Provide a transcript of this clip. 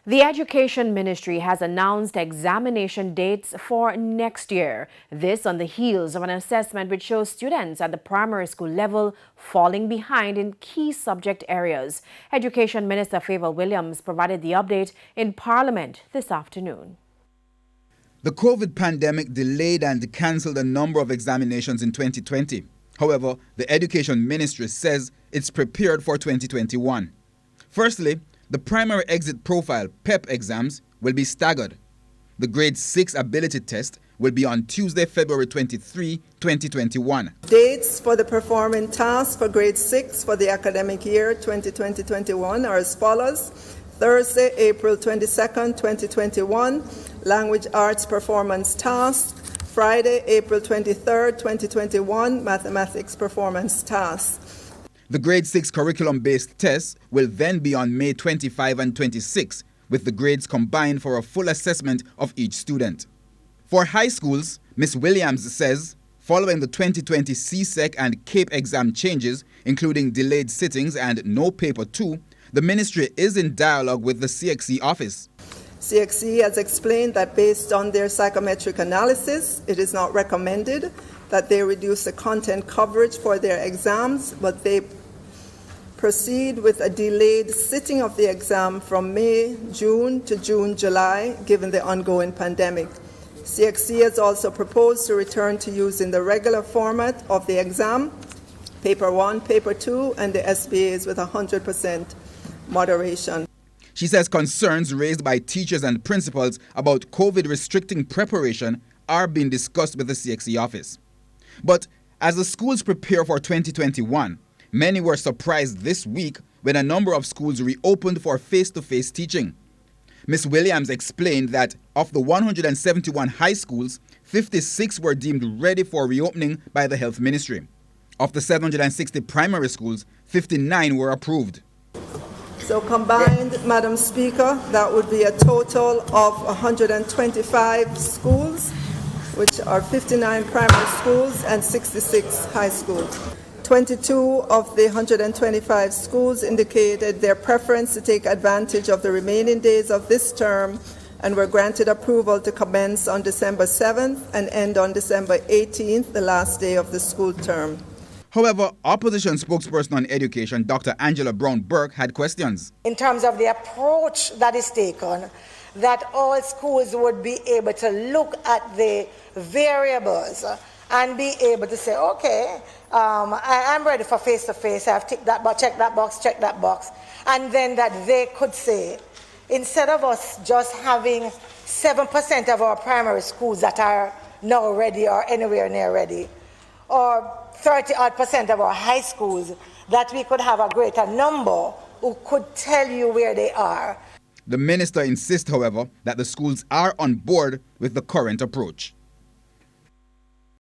The Education Ministry has announced examination dates for next year. This on the heels of an assessment which shows students at the primary school level falling behind in key subject areas. Education Minister Favour Williams provided the update in Parliament this afternoon. The COVID pandemic delayed and cancelled a number of examinations in 2020. However, the Education Ministry says it's prepared for 2021. Firstly, the primary exit profile (PEP) exams will be staggered. The grade 6 ability test will be on Tuesday, February 23, 2021. Dates for the performing task for grade 6 for the academic year 2020-21 are as follows. Thursday, April 22nd, 2021, Language Arts Performance Task. Friday, April 23rd, 2021, Mathematics Performance Task. The grade 6 curriculum-based tests will then be on May 25 and 26, with the grades combined for a full assessment of each student. For high schools, Ms. Williams says, following the 2020 CSEC and CAPE exam changes, including delayed sittings and no paper 2, the ministry is in dialogue with the CXC office. CXC has explained that based on their psychometric analysis, it is not recommended that they reduce the content coverage for their exams, but they proceed with a delayed sitting of the exam from May, June to June, July, given the ongoing pandemic. CXC has also proposed to return to using the regular format of the exam, paper 1, paper 2, and the SBAs with 100% moderation. She says concerns raised by teachers and principals about COVID restricting preparation are being discussed with the CXC office. But as the schools prepare for 2021, many were surprised this week when a number of schools reopened for face-to-face teaching. Ms. Williams explained that of the 171 high schools, 56 were deemed ready for reopening by the Health Ministry. Of the 760 primary schools, 59 were approved. So combined, Madam Speaker, that would be a total of 125 schools, which are 59 primary schools and 66 high schools. 22 of the 125 schools indicated their preference to take advantage of the remaining days of this term and were granted approval to commence on December 7th and end on December 18th, the last day of the school term. However, opposition spokesperson on education, Dr. Angela Brown-Burke, had questions. In terms of the approach that is taken, that all schools would be able to look at the variables and be able to say, okay, I'm ready for face-to-face, I've ticked that box, check that box, and then that they could say, instead of us just having 7% of our primary schools that are now ready or anywhere near ready, or 30% of our high schools, that we could have a greater number who could tell you where they are. The minister insists, however, that the schools are on board with the current approach.